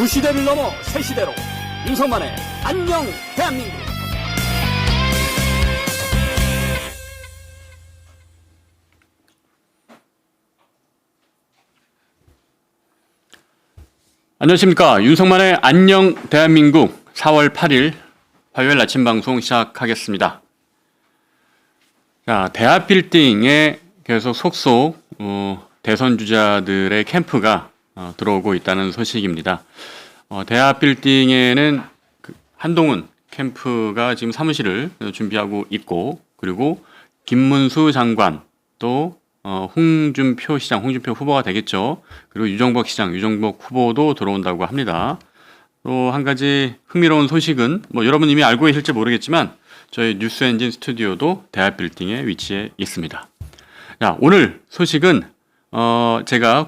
두 시대를 넘어 새 시대로 윤석만의 안녕 대한민국. 안녕하십니까. 윤석만의 안녕 대한민국 4월 8일 화요일 아침 방송 시작하겠습니다. 자, 대합빌딩에 계속 속속 대선 주자들의 캠프가 들어오고 있다는 소식입니다. 대합빌딩에는 한동훈 캠프가 지금 사무실을 준비하고 있고, 그리고 김문수 장관, 또 홍준표 시장, 홍준표 후보가 되겠죠. 그리고 유정복 시장, 유정복 후보도 들어온다고 합니다. 또 한 가지 흥미로운 소식은 여러분 이미 알고 계실지 모르겠지만 저희 뉴스엔진 스튜디오도 대합빌딩에 위치해 있습니다. 자, 오늘 소식은 제가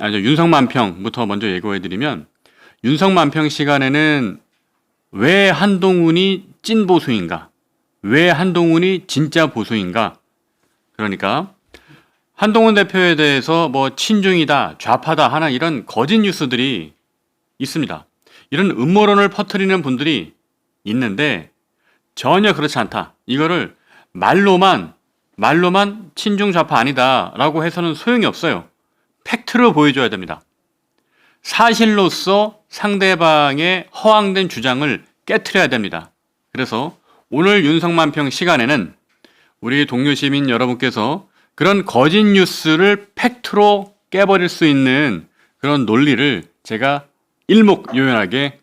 윤석만평부터 먼저 예고해드리면, 윤석만평 시간에는 왜 한동훈이 찐 보수인가? 왜 한동훈이 진짜 보수인가? 그러니까 한동훈 대표에 대해서 친중이다, 좌파다 하는 이런 거짓 뉴스들이 있습니다. 이런 음모론을 퍼뜨리는 분들이 있는데 전혀 그렇지 않다. 이거를 말로만 친중 좌파 아니다라고 해서는 소용이 없어요. 팩트로 보여줘야 됩니다. 사실로서 상대방의 허황된 주장을 깨트려야 됩니다. 그래서 오늘 윤석만평 시간에는 우리 동료 시민 여러분께서 그런 거짓 뉴스를 팩트로 깨버릴 수 있는 그런 논리를 제가 일목요연하게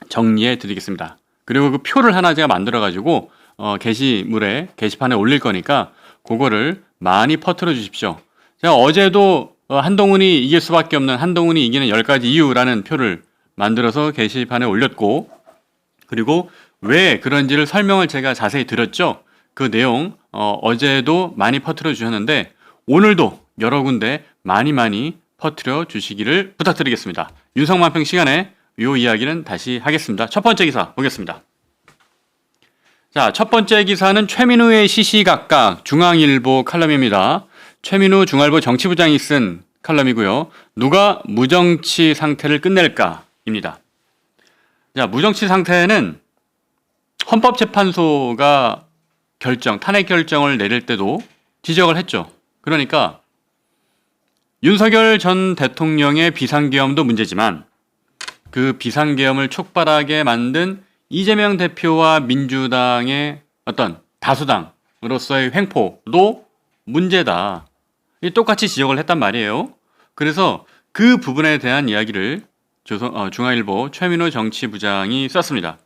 정리해 드리겠습니다. 그리고 그 표를 하나 제가 만들어 가지고 게시판에 올릴 거니까 그거를 많이 퍼뜨려 주십시오. 제가 어제도 한동훈이 이길 수밖에 없는, 한동훈이 이기는 10가지 이유라는 표를 만들어서 게시판에 올렸고, 그리고 왜 그런지를 설명을 제가 자세히 드렸죠. 그 내용 어제도 많이 퍼뜨려 주셨는데 오늘도 여러 군데 많이 퍼뜨려 주시기를 부탁드리겠습니다. 윤석만평 시간에 이 이야기는 다시 하겠습니다. 첫 번째 기사 보겠습니다. 자, 첫 번째 기사는 최민우의 시시각각 중앙일보 칼럼입니다. 최민우 중앙일보 정치부장이 쓴 칼럼이고요. 누가 무정치 상태를 끝낼까입니다. 자, 무정치 상태는 헌법재판소가 탄핵 결정을 내릴 때도 지적을 했죠. 그러니까 윤석열 전 대통령의 비상계엄도 문제지만 그 비상계엄을 촉발하게 만든 이재명 대표와 민주당의 어떤 다수당으로서의 횡포도 문제다. 똑같이 지적을 했단 말이에요. 그래서 그 부분에 대한 이야기를 중앙일보 최민호 정치부장이 썼습니다.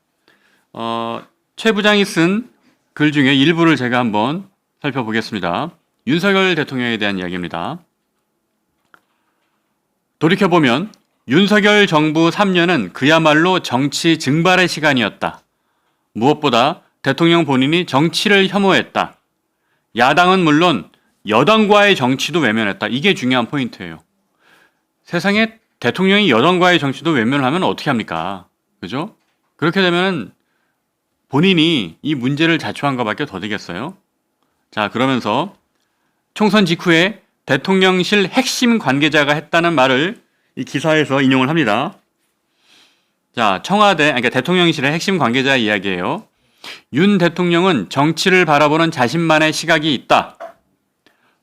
최 부장이 쓴 글 중에 일부를 제가 한번 살펴보겠습니다. 윤석열 대통령에 대한 이야기입니다. 돌이켜보면 윤석열 정부 3년은 그야말로 정치 증발의 시간이었다. 무엇보다 대통령 본인이 정치를 혐오했다. 야당은 물론 여당과의 정치도 외면했다. 이게 중요한 포인트예요. 세상에 대통령이 여당과의 정치도 외면을 하면 어떻게 합니까? 그죠? 그렇게 되면 본인이 이 문제를 자초한 것밖에 더 되겠어요? 자, 그러면서 총선 직후에 대통령실 핵심 관계자가 했다는 말을 이 기사에서 인용을 합니다. 자, 그러니까 대통령실의 핵심 관계자 이야기예요. 윤 대통령은 정치를 바라보는 자신만의 시각이 있다.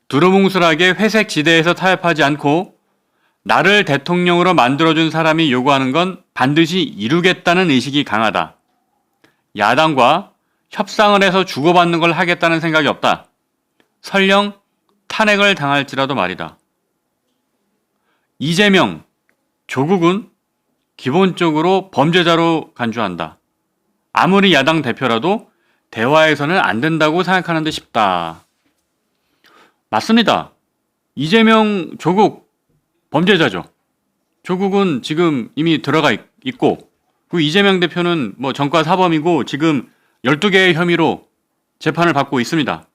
두루뭉술하게 회색 지대에서 타협하지 않고 나를 대통령으로 만들어준 사람이 요구하는 건 반드시 이루겠다는 의식이 강하다. 야당과 협상을 해서 주고받는 걸 하겠다는 생각이 없다. 설령 탄핵을 당할지라도 말이다. 이재명, 조국은 기본적으로 범죄자로 간주한다. 아무리 야당 대표라도 대화에서는 안 된다고 생각하는 듯 싶다. 맞습니다. 이재명, 조국 범죄자죠. 조국은 지금 이미 들어가 있고, 그 이재명 대표는 전과 사범이고 지금 12개의 혐의로 재판을 받고 있습니다.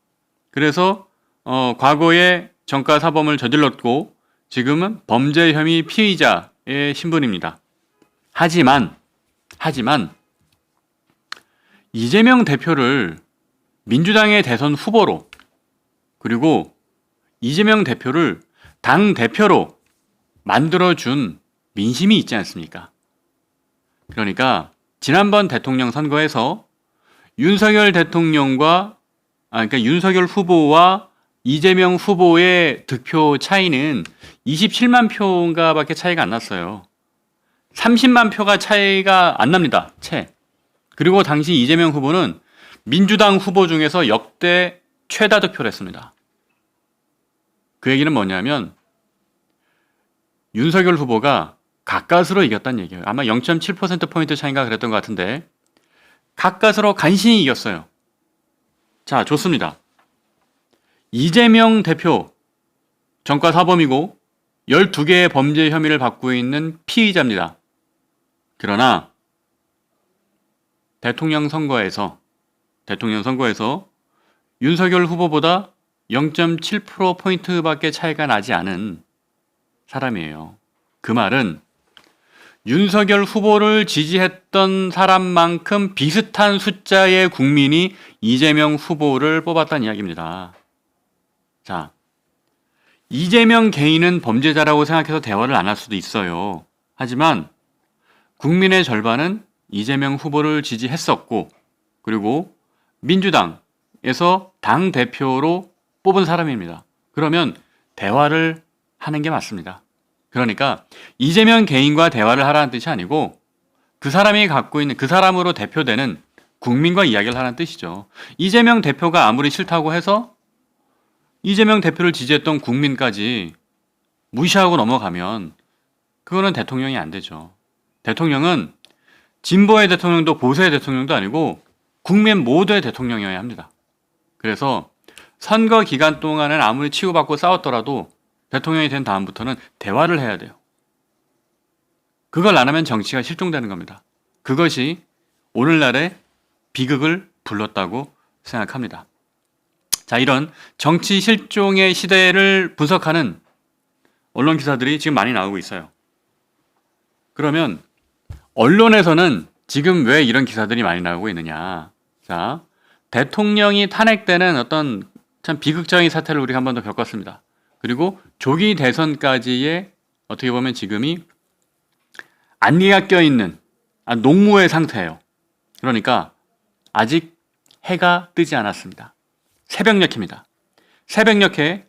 그래서 과거에 전과 사범을 저질렀고 지금은 범죄 혐의 피의자의 신분입니다. 하지만 이재명 대표를 민주당의 대선 후보로, 그리고 이재명 대표를 당 대표로 만들어준 민심이 있지 않습니까? 그러니까 지난번 대통령 선거에서 윤석열 대통령과 그러니까 윤석열 후보와 이재명 후보의 득표 차이는 27만 표인가밖에 차이가 안 났어요. 30만 표가 차이가 안 납니다. 채. 그리고 당시 이재명 후보는 민주당 후보 중에서 역대 최다 득표를 했습니다. 그 얘기는 뭐냐면 윤석열 후보가 가까스로 이겼다는 얘기예요. 아마 0.7%포인트 차이인가 그랬던 것 같은데 가까스로 간신히 이겼어요. 자, 좋습니다. 이재명 대표 전과 사범이고 12개의 범죄 혐의를 받고 있는 피의자입니다. 그러나 대통령 선거에서 윤석열 후보보다 0.7%포인트밖에 차이가 나지 않은 사람이에요. 그 말은 윤석열 후보를 지지했던 사람만큼 비슷한 숫자의 국민이 이재명 후보를 뽑았다는 이야기입니다. 자, 이재명 개인은 범죄자라고 생각해서 대화를 안 할 수도 있어요. 하지만 국민의 절반은 이재명 후보를 지지했었고 그리고 민주당에서 당대표로 뽑은 사람입니다. 그러면 대화를 하는 게 맞습니다. 그러니까 이재명 개인과 대화를 하라는 뜻이 아니고 그 사람이 갖고 있는 그 사람으로 대표되는 국민과 이야기를 하라는 뜻이죠. 이재명 대표가 아무리 싫다고 해서 이재명 대표를 지지했던 국민까지 무시하고 넘어가면 그거는 대통령이 안 되죠. 대통령은 진보의 대통령도 보수의 대통령도 아니고 국민 모두의 대통령이어야 합니다. 그래서 선거 기간 동안은 아무리 치고받고 싸웠더라도 대통령이 된 다음부터는 대화를 해야 돼요. 그걸 안 하면 정치가 실종되는 겁니다. 그것이 오늘날의 비극을 불렀다고 생각합니다. 자, 이런 정치 실종의 시대를 분석하는 언론 기사들이 지금 많이 나오고 있어요. 그러면 언론에서는 지금 왜 이런 기사들이 많이 나오고 있느냐. 자, 대통령이 탄핵되는 어떤 참 비극적인 사태를 우리가 한 번 더 겪었습니다. 그리고 조기 대선까지의 어떻게 보면 지금이 안개가 껴있는 농무의 상태예요. 그러니까 아직 해가 뜨지 않았습니다. 새벽녘입니다. 새벽녘에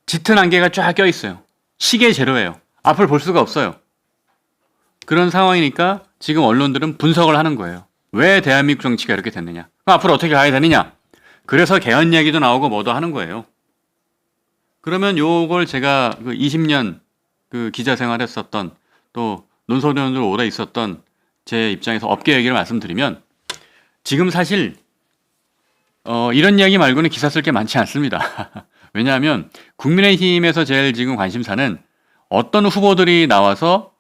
짙은 안개가 쫙 껴있어요. 시계 제로예요. 앞을 볼 수가 없어요. 그런 상황이니까 지금 언론들은 분석을 하는 거예요. 왜 대한민국 정치가 이렇게 됐느냐? 그럼 앞으로 어떻게 가야 되느냐? 그래서 개헌 얘기도 나오고 뭐도 하는 거예요. 그러면 요걸 제가 20년 기자 생활했었던 또 논설위원으로 오래 있었던 제 입장에서 업계 얘기를 말씀드리면 지금 사실 이런 이야기 말고는 기사 쓸 게 많지 않습니다. 왜냐하면 국민의힘에서 제일 지금 관심사는 어떤 후보들이 나와서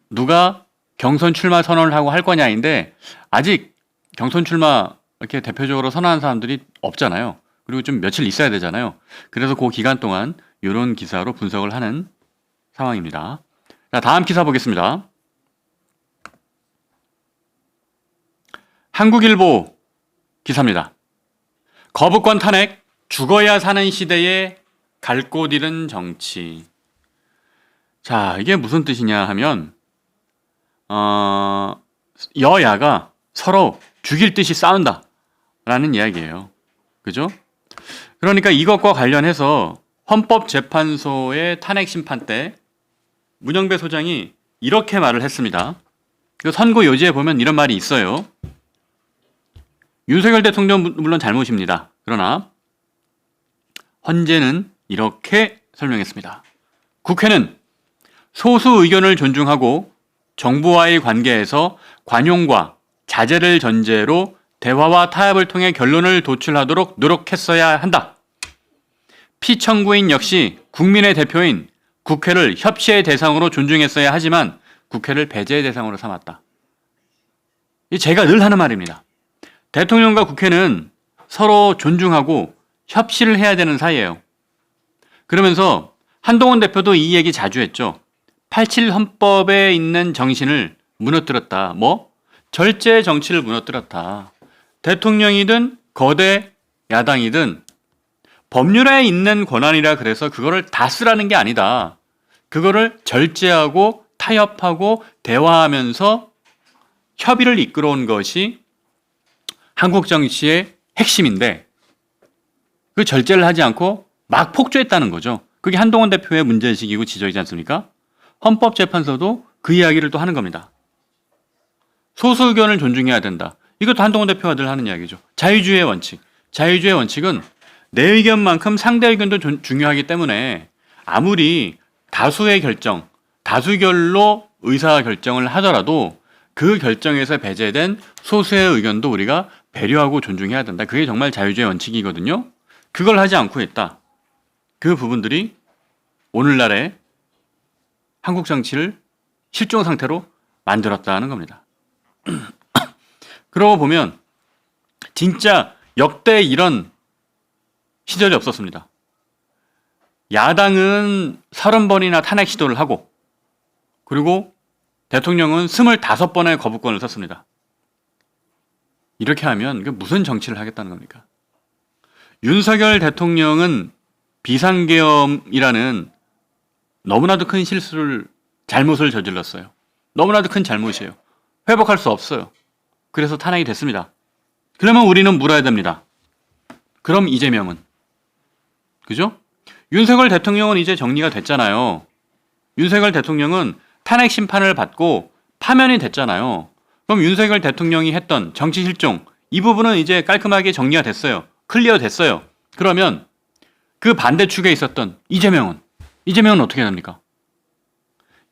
누가 경선 출마 선언을 하고 할 거냐인데 아직 경선 출마 이렇게 대표적으로 선언한 사람들이 없잖아요. 그리고 좀 며칠 있어야 되잖아요. 그래서 그 기간 동안 이런 기사로 분석을 하는 상황입니다. 자, 다음 기사 보겠습니다. 한국일보 기사입니다. 거부권 탄핵, 죽어야 사는 시대에 갈 곳 잃은 정치. 자, 이게 무슨 뜻이냐 하면 여야가 서로 죽일 듯이 싸운다라는 이야기예요. 그죠? 그러니까 이것과 관련해서 헌법재판소의 탄핵 심판 때 문영배 소장이 이렇게 말을 했습니다. 선고 요지에 보면 이런 말이 있어요. 윤석열 대통령 물론 잘못입니다. 그러나 헌재는 이렇게 설명했습니다. 국회는 소수 의견을 존중하고 정부와의 관계에서 관용과 자제를 전제로 대화와 타협을 통해 결론을 도출하도록 노력했어야 한다. 피청구인 역시 국민의 대표인 국회를 협치의 대상으로 존중했어야 하지만 국회를 배제의 대상으로 삼았다. 제가 늘 하는 말입니다. 대통령과 국회는 서로 존중하고 협치를 해야 되는 사이예요. 그러면서 한동훈 대표도 이 얘기 자주 했죠. 87 헌법에 있는 정신을 무너뜨렸다. 절제 정치를 무너뜨렸다. 대통령이든 거대 야당이든 법률에 있는 권한이라 그래서 그거를 다 쓰라는 게 아니다. 그거를 절제하고 타협하고 대화하면서 협의를 이끌어온 것이 한국 정치의 핵심인데 그 절제를 하지 않고 막 폭주했다는 거죠. 그게 한동훈 대표의 문제의식이고 지적이지 않습니까? 헌법재판소도 그 이야기를 또 하는 겁니다. 소수 의견을 존중해야 된다. 이것도 한동훈 대표가 늘 하는 이야기죠. 자유주의의 원칙. 자유주의의 원칙은 내 의견만큼 상대 의견도 중요하기 때문에 아무리 다수의 결정, 다수결로 의사결정을 하더라도 그 결정에서 배제된 소수의 의견도 우리가 배려하고 존중해야 된다. 그게 정말 자유주의 원칙이거든요. 그걸 하지 않고 있다. 그 부분들이 오늘날의 한국 정치를 실종 상태로 만들었다는 겁니다. 그러고 보면 진짜 역대 이런 시절이 없었습니다. 야당은 30번이나 탄핵 시도를 하고 그리고 대통령은 25번의 거부권을 썼습니다. 이렇게 하면 무슨 정치를 하겠다는 겁니까? 윤석열 대통령은 비상계엄이라는 너무나도 큰 잘못을 저질렀어요. 너무나도 큰 잘못이에요. 회복할 수 없어요. 그래서 탄핵이 됐습니다. 그러면 우리는 물어야 됩니다. 그럼 이재명은? 그죠? 윤석열 대통령은 이제 정리가 됐잖아요. 윤석열 대통령은 탄핵 심판을 받고 파면이 됐잖아요. 그럼 윤석열 대통령이 했던 정치 실종 이 부분은 이제 깔끔하게 정리가 됐어요. 클리어 됐어요. 그러면 그 반대축에 있었던 이재명은 어떻게 됩니까?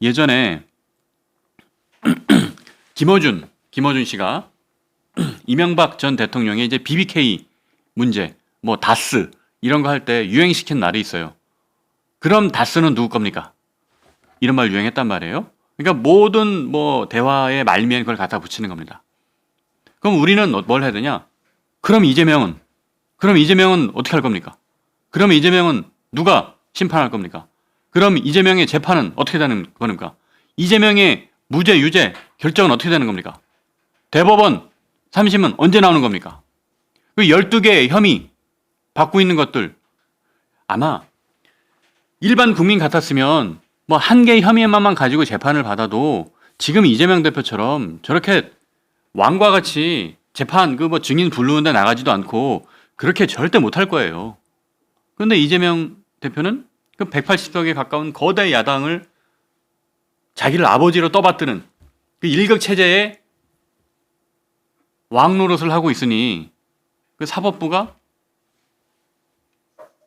예전에 김어준 씨가 이명박 전 대통령의 이제 BBK 문제, 뭐 다스 이런 거 할 때 유행시킨 말이 있어요. 그럼 다스는 누구 겁니까? 이런 말 유행했단 말이에요. 그러니까 모든 뭐 대화의 말미엔 그걸 갖다 붙이는 겁니다. 그럼 우리는 뭘 해야 되냐? 그럼 이재명은 어떻게 할 겁니까? 그럼 이재명은 누가 심판할 겁니까? 그럼 이재명의 재판은 어떻게 되는 겁니까? 이재명의 무죄 유죄 결정은 어떻게 되는 겁니까? 대법원 3심은 언제 나오는 겁니까? 그 12개의 혐의 받고 있는 것들 아마 일반 국민 같았으면 뭐 한 개의 혐의만 가지고 재판을 받아도 지금 이재명 대표처럼 저렇게 왕과 같이 재판 그 뭐 증인 부르는데 나가지도 않고 그렇게 절대 못할 거예요. 그런데 이재명 대표는 그 180석에 가까운 거대 야당을 자기를 아버지로 떠받드는 그 일극 체제의 왕 노릇을 하고 있으니 그 사법부가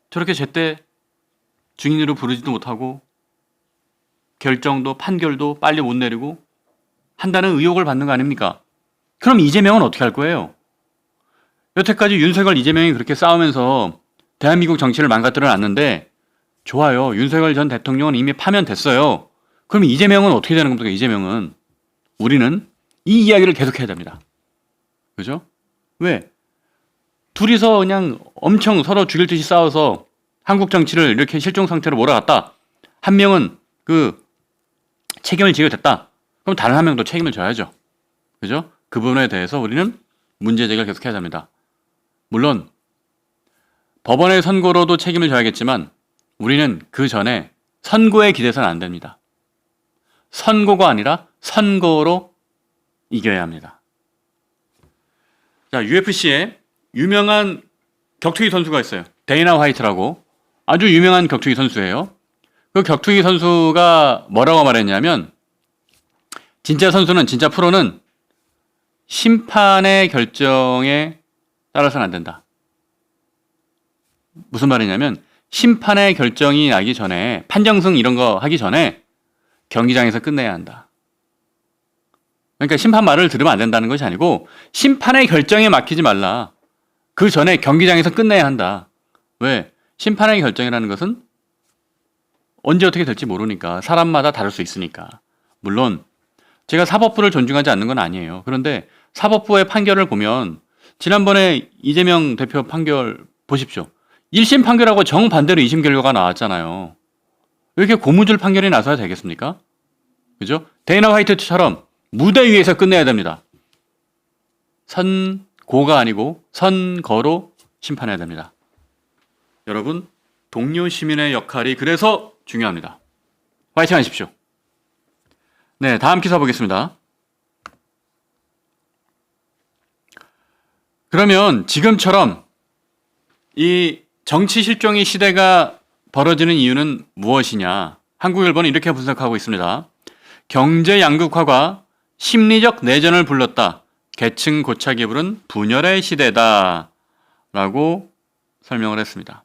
저렇게 제때 증인으로 부르지도 못하고 결정도 판결도 빨리 못 내리고 한다는 의혹을 받는 거 아닙니까? 그럼 이재명은 어떻게 할 거예요? 여태까지 윤석열 이재명이 그렇게 싸우면서 대한민국 정치를 망가뜨려 놨는데 좋아요. 윤석열 전 대통령은 이미 파면됐어요. 그럼 이재명은 어떻게 되는 겁니까? 이재명은 우리는 이 이야기를 계속해야 됩니다. 그죠? 왜? 둘이서 그냥 엄청 서로 죽일 듯이 싸워서 한국 정치를 이렇게 실종 상태로 몰아갔다. 한 명은 그 책임을 지게 됐다. 그럼 다른 한 명도 책임을 져야죠. 그죠? 그 부분에 대해서 우리는 문제 제기를 계속해야 됩니다. 물론 법원의 선고로도 책임을 져야겠지만 우리는 그 전에 선고에 기대서는 안 됩니다. 선고가 아니라 선고로 이겨야 합니다. 자, UFC에 유명한 격투기 선수가 있어요. 데이나 화이트라고 아주 유명한 격투기 선수예요. 그 격투기 선수가 뭐라고 말했냐면 진짜 선수는 진짜 프로는 심판의 결정에 따라서는 안 된다. 무슨 말이냐면 심판의 결정이 나기 전에 판정승 이런 거 하기 전에 경기장에서 끝내야 한다. 그러니까 심판 말을 들으면 안 된다는 것이 아니고 심판의 결정에 맡기지 말라. 그 전에 경기장에서 끝내야 한다. 왜? 심판의 결정이라는 것은 언제 어떻게 될지 모르니까 사람마다 다를 수 있으니까. 물론 제가 사법부를 존중하지 않는 건 아니에요. 그런데 사법부의 판결을 보면 지난번에 이재명 대표 판결 보십시오. 1심 판결하고 정반대로 2심 결과가 나왔잖아요. 왜 이렇게 고무줄 판결이 나서야 되겠습니까? 그죠? 데이나 화이트처럼 무대 위에서 끝내야 됩니다. 선고가 아니고 선거로 심판해야 됩니다. 여러분, 동료 시민의 역할이 그래서 중요합니다. 화이팅 하십시오. 네, 다음 기사 보겠습니다. 그러면 지금처럼 이 정치 실종의 시대가 벌어지는 이유는 무엇이냐? 한국일보는 이렇게 분석하고 있습니다. 경제 양극화가 심리적 내전을 불렀다. 계층 고착이 부른 분열의 시대다. 라고 설명을 했습니다.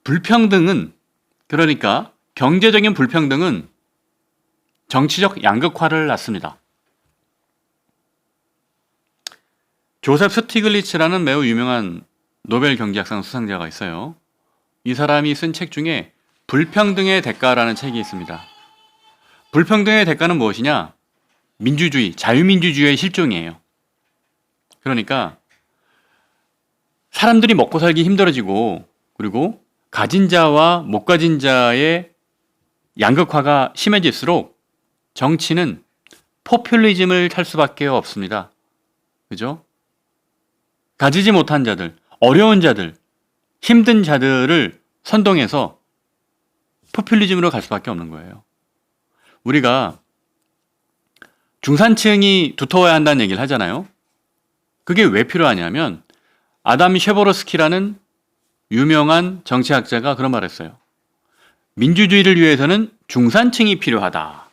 불평등은, 그러니까 경제적인 불평등은 정치적 양극화를 낳습니다. 조셉 스티글리츠라는 매우 유명한 노벨 경제학상 수상자가 있어요. 이 사람이 쓴 책 중에 불평등의 대가라는 책이 있습니다. 불평등의 대가는 무엇이냐? 민주주의, 자유민주주의의 실종이에요. 그러니까 사람들이 먹고 살기 힘들어지고, 그리고 가진 자와 못 가진 자의 양극화가 심해질수록 정치는 포퓰리즘을 탈 수밖에 없습니다. 그죠? 가지지 못한 자들, 어려운 자들, 힘든 자들을 선동해서 포퓰리즘으로 갈 수밖에 없는 거예요. 우리가 중산층이 두터워야 한다는 얘기를 하잖아요. 그게 왜 필요하냐면 아담 쉐보로스키라는 유명한 정치학자가 그런 말을 했어요. 민주주의를 위해서는 중산층이 필요하다.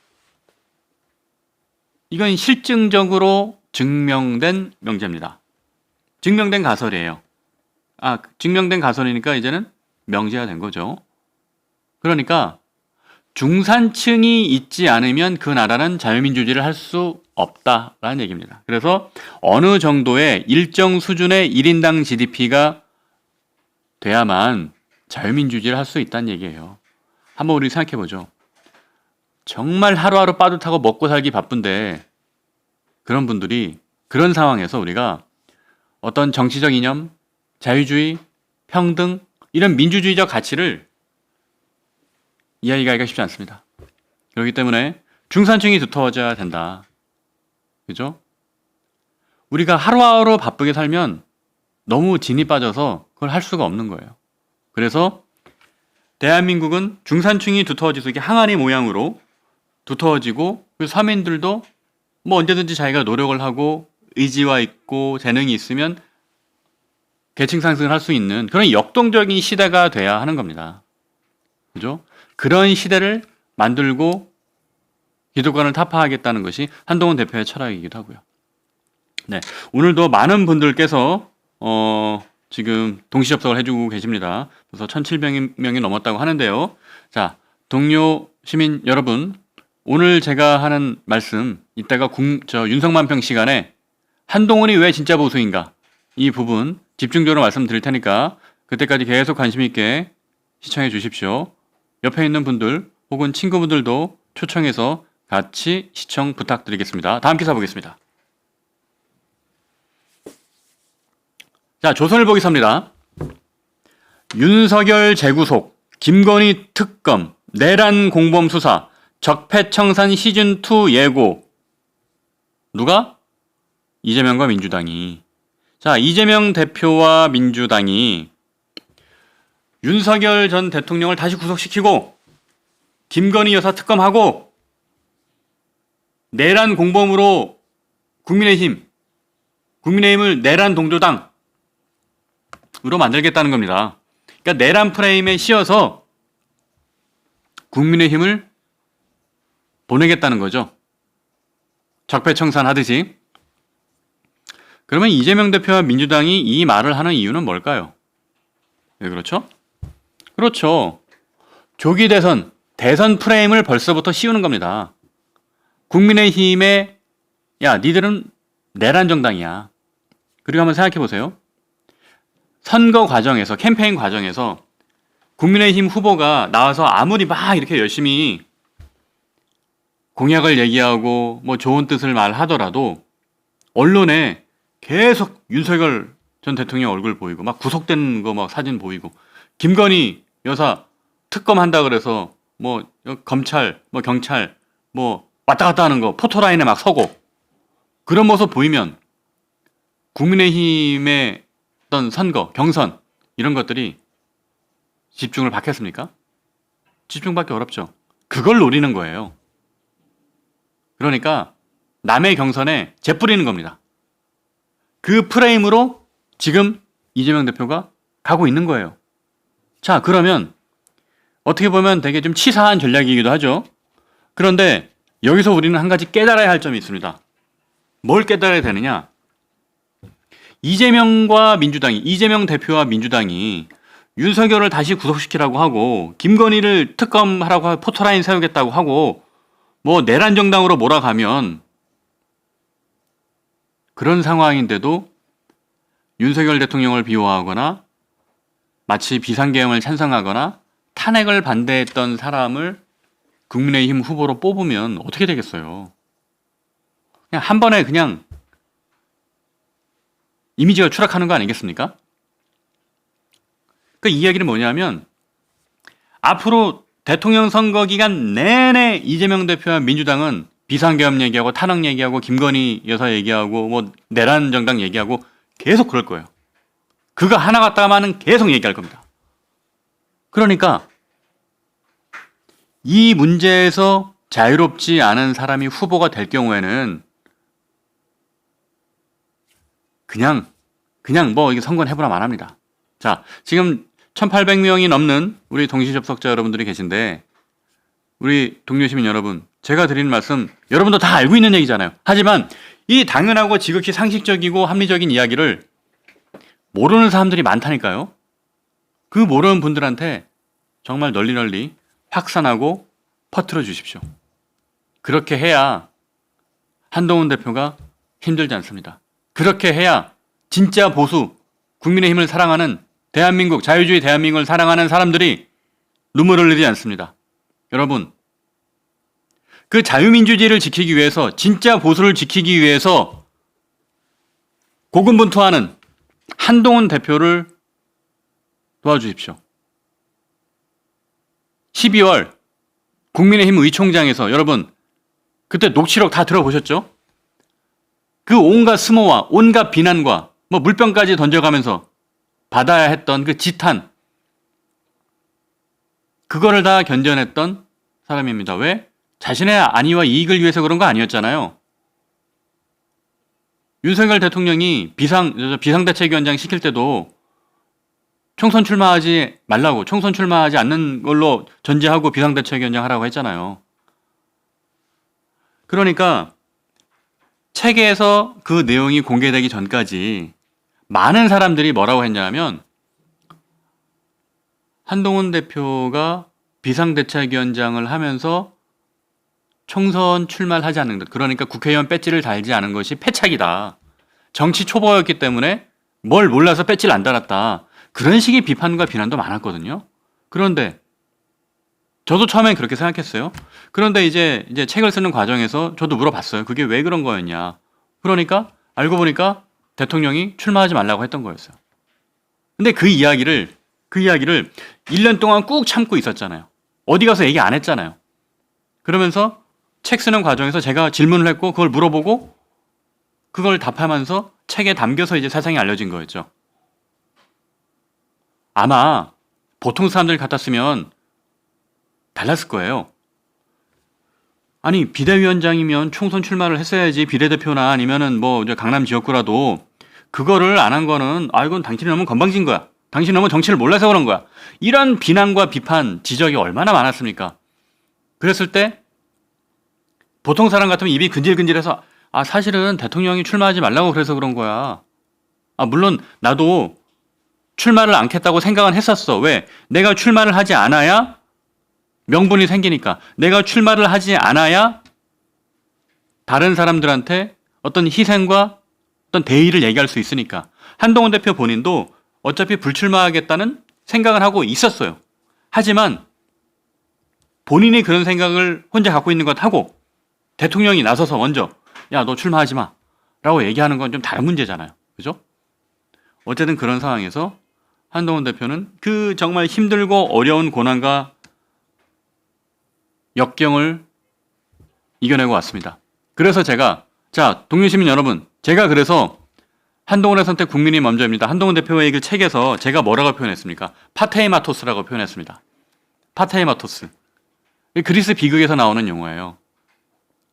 이건 실증적으로 증명된 명제입니다. 증명된 가설이에요. 증명된 가설이니까 이제는 명제가 된 거죠. 그러니까 중산층이 있지 않으면 그 나라는 자유민주주의를 할 수 없다라는 얘기입니다. 그래서 어느 정도의 일정 수준의 1인당 GDP가 돼야만 자유민주주의를 할 수 있다는 얘기예요. 한번 우리 생각해 보죠. 정말 하루하루 빠듯하고 먹고 살기 바쁜데 그런 분들이, 그런 상황에서 우리가 어떤 정치적 이념, 자유주의, 평등, 이런 민주주의적 가치를 이야기하기가 쉽지 않습니다. 그렇기 때문에 중산층이 두터워져야 된다. 그죠? 우리가 하루하루 바쁘게 살면 너무 진이 빠져서 그걸 할 수가 없는 거예요. 그래서 대한민국은 중산층이 두터워지고 항아리 모양으로 두터워지고, 서민들도 뭐 언제든지 자기가 노력을 하고 의지와 있고 재능이 있으면 계층 상승을 할 수 있는 그런 역동적인 시대가 돼야 하는 겁니다. 그죠? 그런 시대를 만들고 기득권을 타파하겠다는 것이 한동훈 대표의 철학이기도 하고요. 네, 오늘도 많은 분들께서 지금 동시 접속을 해주고 계십니다. 그래서 1,700명이 넘었다고 하는데요. 자, 동료 시민 여러분, 오늘 제가 하는 말씀, 이따가 윤석만평 시간에 한동훈이 왜 진짜 보수인가, 이 부분 집중적으로 말씀드릴 테니까 그때까지 계속 관심 있게 시청해 주십시오. 옆에 있는 분들 혹은 친구분들도 초청해서 같이 시청 부탁드리겠습니다. 다음 기사 보겠습니다. 자, 조선일보기사입니다. 윤석열 재구속, 김건희 특검, 내란 공범 수사, 적폐청산 시즌2 예고. 누가? 이재명과 민주당이. 자, 이재명 대표와 민주당이 윤석열 전 대통령을 다시 구속시키고 김건희 여사 특검하고 내란 공범으로 국민의힘을 내란 동조당으로 만들겠다는 겁니다. 그러니까 내란 프레임에 씌워서 국민의힘을 보내겠다는 거죠. 적폐청산하듯이. 그러면 이재명 대표와 민주당이 이 말을 하는 이유는 뭘까요? 왜 그렇죠? 그렇죠. 조기 대선 프레임을 벌써부터 씌우는 겁니다. 국민의힘에, 야, 니들은 내란 정당이야. 그리고 한번 생각해 보세요. 선거 과정에서, 캠페인 과정에서 국민의힘 후보가 나와서 아무리 막 이렇게 열심히 공약을 얘기하고 뭐 좋은 뜻을 말하더라도 언론에 계속 윤석열 전 대통령 얼굴 보이고 막 구속된 거 막 사진 보이고, 김건희 여사 특검한다 그래서 뭐 검찰, 뭐 경찰 뭐 왔다 갔다 하는 거 포토라인에 막 서고, 그런 모습 보이면 국민의힘의 어떤 선거, 경선 이런 것들이 집중을 받겠습니까? 집중받기 어렵죠. 그걸 노리는 거예요. 그러니까 남의 경선에 재뿌리는 겁니다. 그 프레임으로 지금 이재명 대표가 가고 있는 거예요. 자, 그러면 어떻게 보면 되게 좀 치사한 전략이기도 하죠. 그런데 여기서 우리는 한 가지 깨달아야 할 점이 있습니다. 뭘 깨달아야 되느냐? 이재명 대표와 민주당이 윤석열을 다시 구속시키라고 하고 김건희를 특검하라고 하고 포토라인 세우겠다고 하고 뭐 내란 정당으로 몰아가면 그런 상황인데도 윤석열 대통령을 비호하거나 마치 비상계엄을 찬성하거나 탄핵을 반대했던 사람을 국민의힘 후보로 뽑으면 어떻게 되겠어요? 그냥 한 번에 그냥 이미지가 추락하는 거 아니겠습니까? 그 이야기는 뭐냐면 앞으로 대통령 선거 기간 내내 이재명 대표와 민주당은 비상계엄 얘기하고 탄핵 얘기하고 김건희 여사 얘기하고 뭐 내란 정당 얘기하고 계속 그럴 거예요. 그거 하나 갖다가만은 계속 얘기할 겁니다. 그러니까 이 문제에서 자유롭지 않은 사람이 후보가 될 경우에는 그냥 뭐 이게 선거는 해보라 말합니다. 자, 지금 1800명이 넘는 우리 동시 접속자 여러분들이 계신데 우리 동료 시민 여러분, 제가 드리는 말씀 여러분도 다 알고 있는 얘기잖아요. 하지만 이 당연하고 지극히 상식적이고 합리적인 이야기를 모르는 사람들이 많다니까요. 그 모르는 분들한테 정말 널리 확산하고 퍼뜨려 주십시오. 그렇게 해야 한동훈 대표가 힘들지 않습니다. 그렇게 해야 진짜 보수, 국민의힘을 사랑하는 대한민국, 자유주의 대한민국을 사랑하는 사람들이 눈물을 흘리지 않습니다. 여러분, 그 자유민주주의를 지키기 위해서, 진짜 보수를 지키기 위해서 고군분투하는 한동훈 대표를 도와주십시오. 12월 국민의힘 의총장에서 여러분 그때 녹취록 다 들어보셨죠? 그 온갖 스모와 온갖 비난과 뭐 물병까지 던져가면서 받아야 했던 그 지탄, 그거를 다 견뎌냈던 사람입니다. 왜? 자신의 안위와 이익을 위해서 그런 거 아니었잖아요. 윤석열 대통령이 비상대책위원장 시킬 때도 총선 출마하지 말라고, 총선 출마하지 않는 걸로 전제하고 비상대책위원장 하라고 했잖아요. 그러니까 책에서 그 내용이 공개되기 전까지 많은 사람들이 뭐라고 했냐면 한동훈 대표가 비상대책위원장을 하면서 총선 출마를 하지 않는 것, 그러니까 국회의원 배지를 달지 않은 것이 패착이다. 정치 초보였기 때문에 뭘 몰라서 배지를 안 달았다. 그런 식의 비판과 비난도 많았거든요. 그런데 저도 처음엔 그렇게 생각했어요. 그런데 이제 책을 쓰는 과정에서 저도 물어봤어요. 그게 왜 그런 거였냐. 그러니까 알고 보니까 대통령이 출마하지 말라고 했던 거였어요. 근데 그 이야기를 1년 동안 꾹 참고 있었잖아요. 어디 가서 얘기 안 했잖아요. 그러면서 책 쓰는 과정에서 제가 질문을 했고 그걸 물어보고 그걸 답하면서 책에 담겨서 이제 세상에 알려진 거였죠. 아마 보통 사람들 같았으면 달랐을 거예요. 아니 비대위원장이면 총선 출마를 했어야지. 비례대표나 아니면은 뭐 강남 지역구라도 그거를 안 한 거는 이건 당신이 너무 건방진 거야. 당신이 너무 정치를 몰라서 그런 거야. 이런 비난과 비판, 지적이 얼마나 많았습니까? 그랬을 때 보통 사람 같으면 입이 근질근질해서 사실은 대통령이 출마하지 말라고 그래서 그런 거야. 물론 나도 출마를 않겠다고 생각은 했었어. 왜? 내가 출마를 하지 않아야 명분이 생기니까. 내가 출마를 하지 않아야 다른 사람들한테 어떤 희생과 어떤 대의를 얘기할 수 있으니까. 한동훈 대표 본인도 어차피 불출마하겠다는 생각을 하고 있었어요. 하지만 본인이 그런 생각을 혼자 갖고 있는 것하고 대통령이 나서서 먼저 야, 너 출마하지 마 라고 얘기하는 건 좀 다른 문제잖아요. 그죠? 어쨌든 그런 상황에서 한동훈 대표는 그 정말 힘들고 어려운 고난과 역경을 이겨내고 왔습니다. 그래서 제가 동료 시민 여러분, 제가 그래서 한동훈의 선택 국민이 먼저입니다. 한동훈 대표의 그 책에서 제가 뭐라고 표현했습니까? 파테이마토스라고 표현했습니다. 파테이마토스. 그리스 비극에서 나오는 용어예요.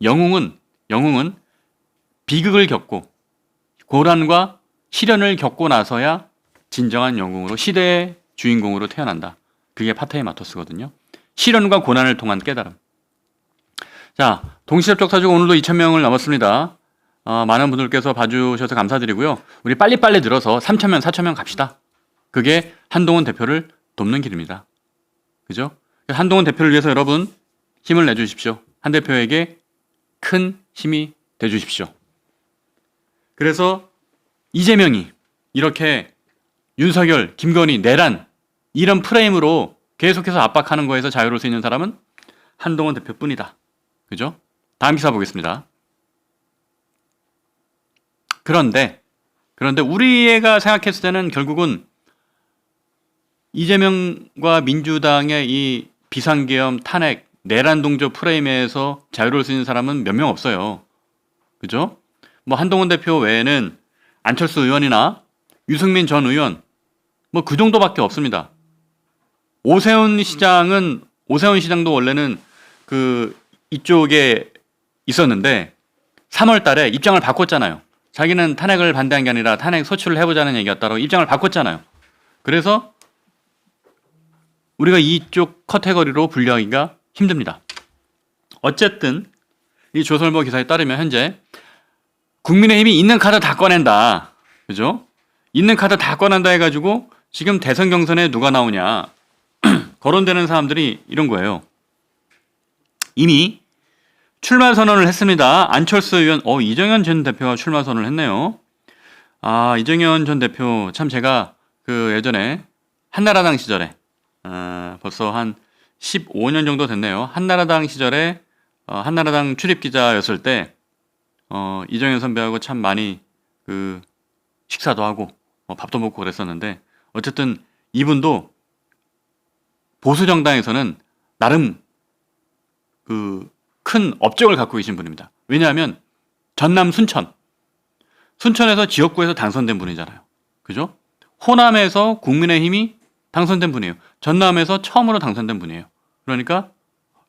영웅은 비극을 겪고 고난과 시련을 겪고 나서야 진정한 영웅으로 시대의 주인공으로 태어난다. 그게 파테이마토스거든요. 시련과 고난을 통한 깨달음. 자, 동시접촉 사주가 오늘도 2,000명을 넘었습니다. 많은 분들께서 봐주셔서 감사드리고요. 우리 빨리빨리 들어서 3,000명, 4,000명 갑시다. 그게 한동훈 대표를 돕는 길입니다. 그죠? 한동훈 대표를 위해서 여러분 힘을 내주십시오. 한 대표에게 큰 힘이 돼주십시오. 그래서 이재명이 이렇게 윤석열, 김건희, 내란 이런 프레임으로 계속해서 압박하는 거에서 자유로울 수 있는 사람은 한동훈 대표뿐이다. 그죠? 다음 기사 보겠습니다. 그런데 우리가 생각했을 때는 결국은 이재명과 민주당의 이 비상계엄 탄핵 내란 동조 프레임에서 자유로울 수 있는 사람은 몇 명 없어요. 그죠? 뭐 한동훈 대표 외에는 안철수 의원이나 유승민 전 의원 뭐 그 정도밖에 없습니다. 오세훈 시장도 원래는 그 이쪽에 있었는데 3월 달에 입장을 바꿨잖아요. 자기는 탄핵을 반대한 게 아니라 탄핵 소추를 해보자는 얘기였다고 입장을 바꿨잖아요. 그래서 우리가 이쪽 카테고리로 분류하기가 힘듭니다. 어쨌든 이 조선일보 기사에 따르면 현재 국민의힘이 있는 카드 다 꺼낸다. 그죠? 있는 카드 다 꺼낸다 해가지고 지금 대선 경선에 누가 나오냐 거론되는 사람들이 이런 거예요. 이미 출마 선언을 했습니다. 안철수 의원, 이정현 전 대표가 출마 선언을 했네요. 이정현 전 대표 참 제가 그 예전에 한나라당 시절에 벌써 한 15년 정도 됐네요. 한나라당 시절에 한나라당 출입 기자였을 때 이정현 선배하고 참 많이 그 식사도 하고 밥도 먹고 그랬었는데 어쨌든 이분도 보수 정당에서는 나름 그 큰 업적을 갖고 계신 분입니다. 왜냐하면 전남 순천에서 지역구에서 당선된 분이잖아요. 그죠? 호남에서 국민의힘이 당선된 분이에요. 전남에서 처음으로 당선된 분이에요. 그러니까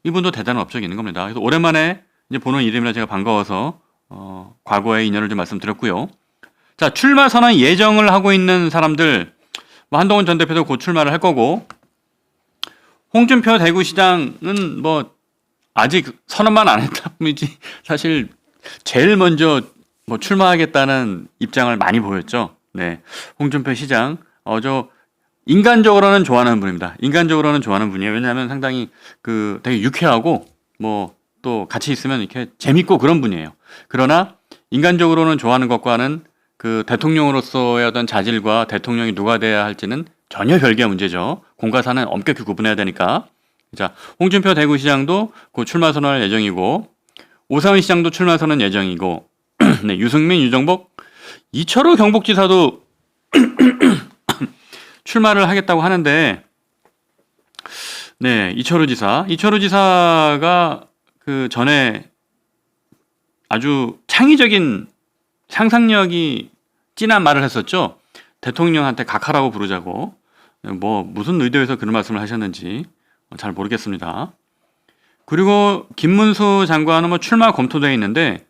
이분도 대단한 업적이 있는 겁니다. 그래서 오랜만에 이제 보는 이름이라 제가 반가워서 과거의 인연을 좀 말씀드렸고요. 자, 출마 선언 예정을 하고 있는 사람들, 뭐 한동훈 전 대표도 곧 출마를 할 거고, 홍준표 대구시장은 뭐 아직 선언만 안 했다 뿐이지 사실 제일 먼저 뭐 출마하겠다는 입장을 많이 보였죠. 네, 홍준표 시장 저 인간적으로는 좋아하는 분입니다. 인간적으로는 좋아하는 분이에요. 왜냐하면 상당히 그 되게 유쾌하고 뭐 또 같이 있으면 이렇게 재밌고 그런 분이에요. 그러나 인간적으로는 좋아하는 것과는 그 대통령으로서의 어떤 자질과 대통령이 누가 돼야 할지는 전혀 별개의 문제죠. 공과 사는 엄격히 구분해야 되니까. 자, 홍준표 대구시장도 곧 출마 선언할 예정이고, 오세훈 시장도 출마 선언 예정이고, 네, 유승민, 유정복, 이철우 경북지사도 출마를 하겠다고 하는데, 네, 이철우 지사가 그 전에 아주 창의적인 상상력이 진한 말을 했었죠. 대통령한테 각하라고 부르자고. 뭐 무슨 의도에서 그런 말씀을 하셨는지 잘 모르겠습니다. 그리고 김문수 장관은 뭐 출마 검토되어 있는데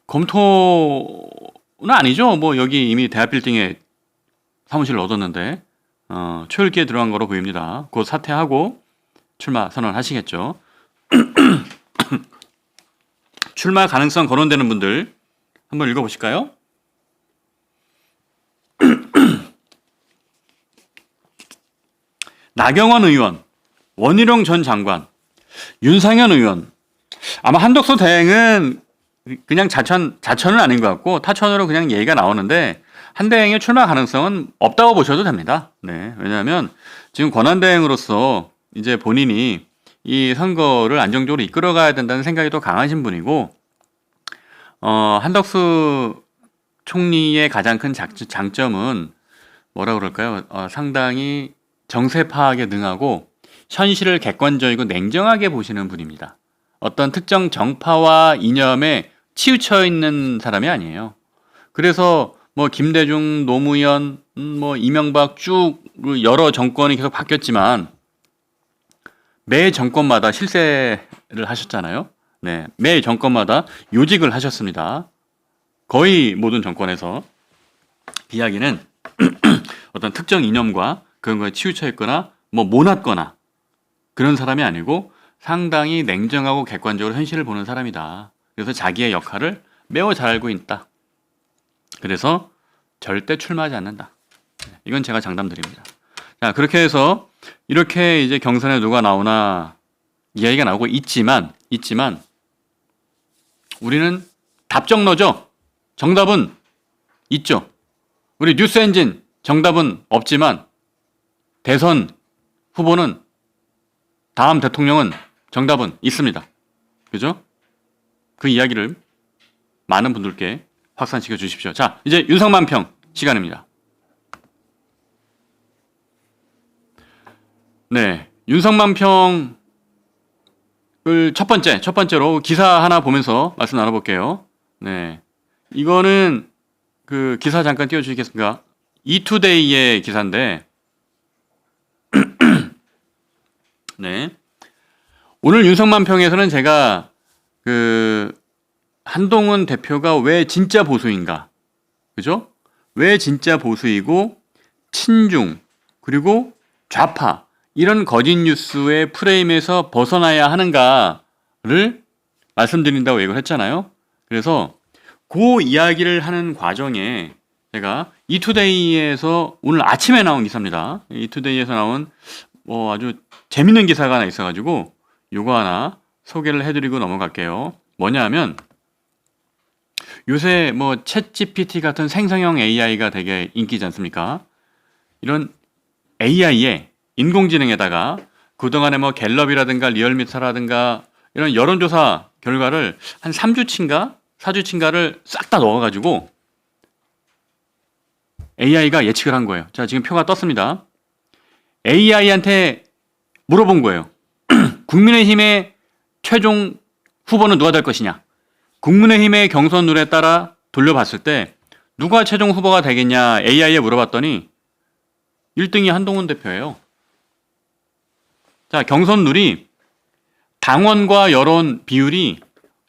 검토는 아니죠. 뭐 여기 이미 대합빌딩에 사무실을 얻었는데 초읽기에 들어간 거로 보입니다. 곧 사퇴하고 출마 선언하시겠죠. 출마 가능성 거론되는 분들 한번 읽어보실까요? 나경원 의원, 원희룡 전 장관, 윤상현 의원. 아마 한덕수 대행은 그냥 자천은 아닌 것 같고 타천으로 그냥 얘기가 나오는데 한대행의 출마 가능성은 없다고 보셔도 됩니다. 네, 왜냐하면 지금 권한대행으로서 이제 본인이 이 선거를 안정적으로 이끌어가야 된다는 생각이 더 강하신 분이고 한덕수 총리의 가장 큰 장점은 뭐라 그럴까요? 상당히 정세 파악에 능하고 현실을 객관적이고 냉정하게 보시는 분입니다. 어떤 특정 정파와 이념에 치우쳐 있는 사람이 아니에요. 그래서 뭐 김대중, 노무현, 뭐 이명박 쭉 여러 정권이 계속 바뀌었지만 매 정권마다 실세를 하셨잖아요. 네, 매 정권마다 요직을 하셨습니다. 거의 모든 정권에서 이야기는 어떤 특정 이념과 그런 거에 치우쳐 있거나 뭐 모났거나 그런 사람이 아니고 상당히 냉정하고 객관적으로 현실을 보는 사람이다. 그래서 자기의 역할을 매우 잘 알고 있다. 그래서 절대 출마하지 않는다. 이건 제가 장담드립니다. 자, 그렇게 해서 이렇게 이제 경선에 누가 나오나 이야기가 나오고 있지만 우리는 답정너죠. 정답은 있죠. 우리 뉴스엔진 정답은 없지만 대선 후보는 다음 대통령은 정답은 있습니다. 그죠? 그 이야기를 많은 분들께 확산시켜 주십시오. 자, 이제 윤석만평 시간입니다. 네, 윤석만평을 첫 번째로 기사 하나 보면서 말씀 나눠볼게요. 네, 이거는 그 기사 잠깐 띄워주시겠습니까? 이투데이의 기사인데, 네, 오늘 윤석만평에서는 제가 그 한동훈 대표가 왜 진짜 보수인가, 그죠? 왜 진짜 보수이고 친중 그리고 좌파 이런 거짓 뉴스의 프레임에서 벗어나야 하는가를 말씀드린다고 얘기를 했잖아요. 그래서 그 이야기를 하는 과정에 제가 이투데이에서 오늘 아침에 나온 기사입니다. 이투데이에서 나온 뭐 아주 재밌는 기사가 하나 있어가지고 요거 하나 소개를 해드리고 넘어갈게요. 뭐냐 하면 요새 뭐 챗GPT 같은 생성형 AI가 되게 인기지 않습니까? 이런 AI에 인공지능에다가 그동안에 뭐 갤럽이라든가 리얼미터라든가 이런 여론조사 결과를 한 3주치인가 4주치인가를 싹 다 넣어가지고 AI가 예측을 한 거예요. 자, 지금 표가 떴습니다. AI한테 물어본 거예요. 국민의힘의 최종 후보는 누가 될 것이냐? 국민의힘의 경선 룰에 따라 돌려봤을 때 누가 최종 후보가 되겠냐 AI에 물어봤더니 1등이 한동훈 대표예요. 자, 경선 룰이 당원과 여론 비율이